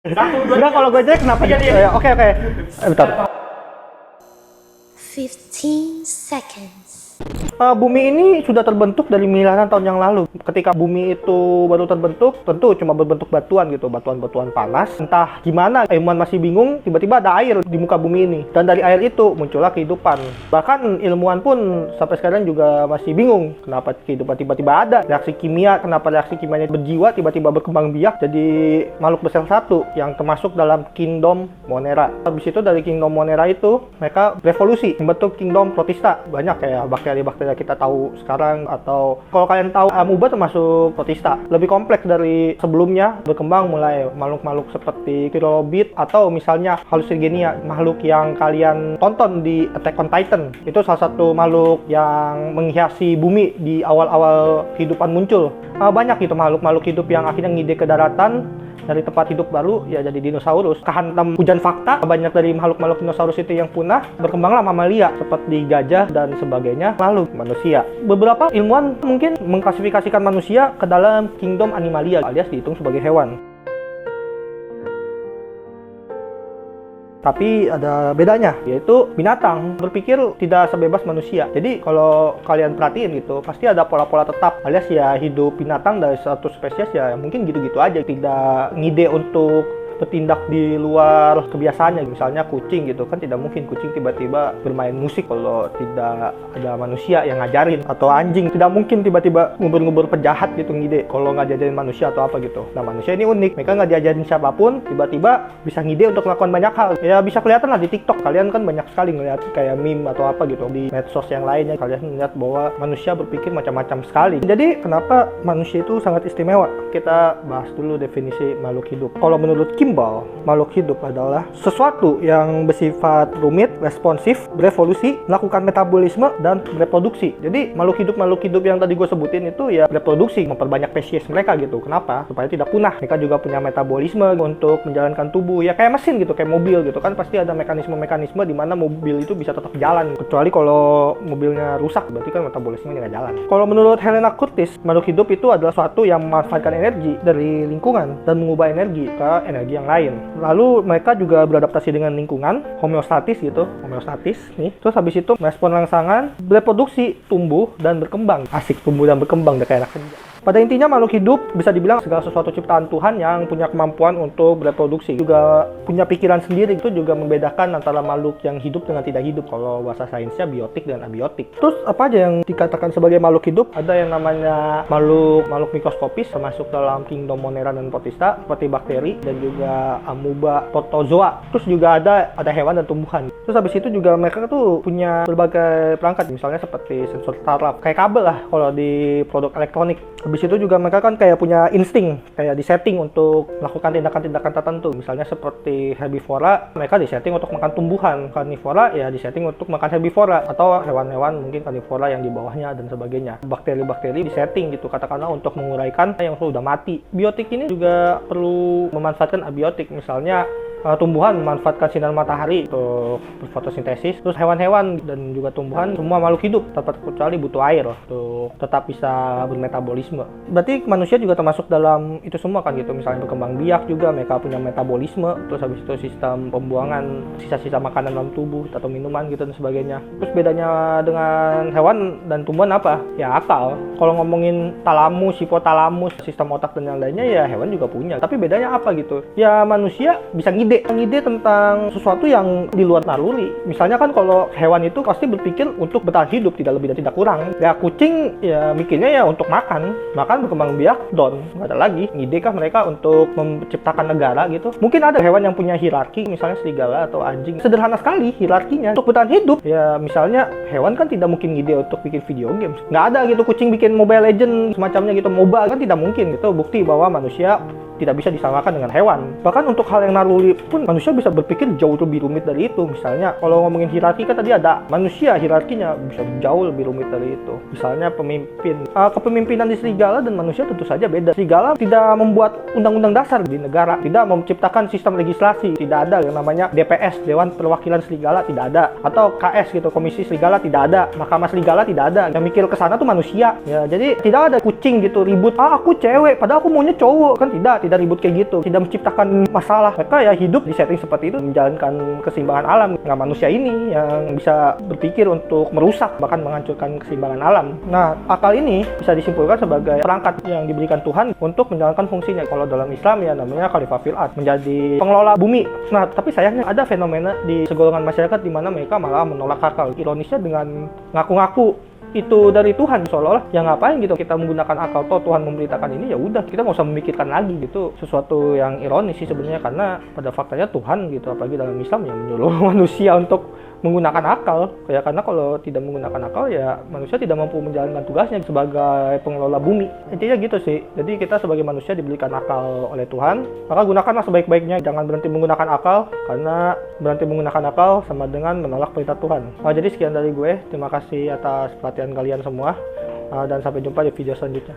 Enggak, kalau gue jelek kenapa jadi? Oke. Bentar. 15 seconds. Bumi ini sudah terbentuk dari miliaran tahun yang lalu. Ketika bumi itu baru terbentuk, tentu cuma berbentuk batuan gitu, batuan-batuan panas. Entah gimana, ilmuwan masih bingung, tiba-tiba ada air di muka bumi ini. Dan dari air itu muncullah kehidupan. Bahkan ilmuwan pun sampai sekarang juga masih bingung, kenapa kehidupan tiba-tiba ada. Reaksi kimia, kenapa reaksi kimianya berjiwa, tiba-tiba berkembang biak jadi makhluk besar satu, yang termasuk dalam Kingdom Monera. Habis itu dari Kingdom Monera itu, mereka berevolusi, membentuk Kingdom Protista. Banyak kayak bakteri-bakteri kita tahu sekarang, atau kalau kalian tahu amuba termasuk protista. Lebih kompleks dari sebelumnya, berkembang mulai makhluk-makhluk seperti trilobit atau misalnya hallucigenia, makhluk yang kalian tonton di Attack on Titan. Itu salah satu makhluk yang menghiasi bumi di awal-awal kehidupan muncul. Banyak gitu makhluk-makhluk hidup yang akhirnya ngide ke daratan dari tempat hidup baru, ya jadi dinosaurus. Kehantam hujan fakta, banyak dari makhluk-makhluk dinosaurus itu yang punah, berkembanglah mamalia seperti gajah dan sebagainya, lalu manusia. Beberapa ilmuwan mungkin mengklasifikasikan manusia ke dalam kingdom animalia, alias dihitung sebagai hewan. Tapi ada bedanya, yaitu binatang berpikir tidak sebebas manusia. Jadi kalau kalian perhatiin gitu, pasti ada pola-pola tetap, alias ya hidup binatang dari satu spesies ya mungkin gitu-gitu aja, tidak ngide untuk bertindak di luar kebiasaannya. Misalnya kucing gitu kan, tidak mungkin kucing tiba-tiba bermain musik kalau tidak ada manusia yang ngajarin, atau anjing tidak mungkin tiba-tiba ngubur-ngubur penjahat gitu ngide kalau nggak diajarin manusia atau apa gitu. Nah, manusia ini unik, mereka nggak diajarin siapapun tiba-tiba bisa ngide untuk melakukan banyak hal. Ya bisa kelihatan lah di TikTok, kalian kan banyak sekali ngeliat kayak meme atau apa gitu. Di medsos yang lainnya kalian melihat bahwa manusia berpikir macam-macam sekali. Jadi kenapa manusia itu sangat istimewa? Kita bahas dulu definisi makhluk hidup. Kalau menurut Kimball, makhluk hidup adalah sesuatu yang bersifat rumit, responsif, berevolusi, melakukan metabolisme, dan reproduksi. Jadi makhluk hidup yang tadi gue sebutin itu ya reproduksi, memperbanyak spesies mereka gitu. Kenapa? Supaya tidak punah. Mereka juga punya metabolisme untuk menjalankan tubuh, ya kayak mesin gitu, kayak mobil gitu kan, pasti ada mekanisme-mekanisme di mana mobil itu bisa tetap jalan. Kecuali kalau mobilnya rusak, berarti kan metabolismenya nggak jalan. Kalau menurut Helena Curtis, makhluk hidup itu adalah suatu yang memanfaatkan energi dari lingkungan dan mengubah energi ke energi yang lain. Lalu mereka juga beradaptasi dengan lingkungan, homeostatis gitu, homeostatis nih. Terus habis itu merespon rangsangan, bereproduksi, tumbuh dan berkembang. Asik, tumbuh dan berkembang, udah kayak anak senja. Pada intinya makhluk hidup bisa dibilang segala sesuatu ciptaan Tuhan yang punya kemampuan untuk bereproduksi. Juga punya pikiran sendiri. Itu juga membedakan antara makhluk yang hidup dengan tidak hidup. Kalau bahasa sainsnya biotik dan abiotik. Terus apa aja yang dikatakan sebagai makhluk hidup? Ada yang namanya makhluk mikroskopis, termasuk dalam Kingdom Monera dan Protista, seperti bakteri dan juga amuba, protozoa. Terus juga ada hewan dan tumbuhan. Terus habis itu juga mereka tuh punya berbagai perangkat, misalnya seperti sensor saraf, kayak kabel lah kalau di produk elektronik. Habis itu juga mereka kan kayak punya insting, kayak disetting untuk melakukan tindakan-tindakan tertentu. Misalnya seperti herbivora, mereka disetting untuk makan tumbuhan. Karnivora ya disetting untuk makan herbivora, atau hewan-hewan mungkin karnivora yang di bawahnya dan sebagainya. Bakteri-bakteri disetting gitu katakanlah untuk menguraikan yang sudah mati. Biotik ini juga perlu memanfaatkan abiotik, misalnya tumbuhan memanfaatkan sinar matahari untuk berfotosintesis. Terus hewan-hewan dan juga tumbuhan, semua makhluk hidup tanpa terkecuali butuh air untuk tetap bisa bermetabolisme. Berarti manusia juga termasuk dalam itu semua kan gitu. Misalnya berkembang biak juga, mereka punya metabolisme. Terus habis itu sistem pembuangan sisa-sisa makanan dalam tubuh atau minuman gitu dan sebagainya. Terus bedanya dengan hewan dan tumbuhan apa? Ya akal. Kalau ngomongin talamus, hipotalamus, sistem otak dan yang lainnya, ya hewan juga punya. Tapi bedanya apa gitu? Ya manusia bisa ngide tentang sesuatu yang di luar naluri. Misalnya kan kalau hewan itu pasti berpikir untuk bertahan hidup, tidak lebih dan tidak kurang. Ya kucing ya mikirnya ya untuk makan berkembang biak, don, nggak ada lagi. Ngide kah mereka untuk menciptakan negara gitu? Mungkin ada hewan yang punya hierarki, misalnya serigala atau anjing. Sederhana sekali hierarkinya untuk bertahan hidup. Ya misalnya hewan kan tidak mungkin ngide untuk bikin video games. Nggak ada gitu kucing bikin Mobile Legends semacamnya gitu, MOBA kan tidak mungkin gitu. Bukti bahwa manusia tidak bisa disamakan dengan hewan. Bahkan untuk hal yang naluri pun manusia bisa berpikir jauh lebih rumit dari itu. Misalnya kalau ngomongin hierarki kan tadi ada manusia, hierarkinya bisa jauh lebih rumit dari itu. Misalnya pemimpin. Kepemimpinan di serigala dan manusia tentu saja beda. Serigala tidak membuat undang-undang dasar di negara, tidak menciptakan sistem legislasi, tidak ada yang namanya DPS, Dewan Perwakilan Serigala, tidak ada. Atau KS gitu, Komisi Serigala, tidak ada. Mahkamah Serigala tidak ada. Yang mikir ke sana tuh manusia. Ya, jadi tidak ada kucing gitu ribut, aku cewek padahal aku maunya cowok, kan tidak tidak ribut kayak gitu, tidak menciptakan masalah. Mereka ya hidup di setting seperti itu, menjalankan keseimbangan alam. Nggak manusia ini yang bisa berpikir untuk merusak, bahkan menghancurkan keseimbangan alam. Nah, akal ini bisa disimpulkan sebagai perangkat yang diberikan Tuhan untuk menjalankan fungsinya. Kalau dalam Islam ya namanya khalifah fil ard, menjadi pengelola bumi. Nah, tapi sayangnya ada fenomena di segolongan masyarakat di mana mereka malah menolak akal. Ironisnya dengan ngaku-ngaku itu dari Tuhan, seolah-olah ya ngapain gitu kita menggunakan akal, toh Tuhan memberitakan ini, ya udah kita nggak usah memikirkan lagi gitu. Sesuatu yang ironis sih sebenarnya, karena pada faktanya Tuhan gitu, apalagi dalam Islam, yang menyuruh manusia untuk menggunakan akal. Ya karena kalau tidak menggunakan akal ya manusia tidak mampu menjalankan tugasnya sebagai pengelola bumi. Intinya gitu sih. Jadi kita sebagai manusia diberikan akal oleh Tuhan, maka gunakanlah sebaik-baiknya. Jangan berhenti menggunakan akal, karena berhenti menggunakan akal sama dengan menolak perintah Tuhan. Jadi sekian dari gue. Terima kasih atas perhatian kalian semua, dan sampai jumpa di video selanjutnya.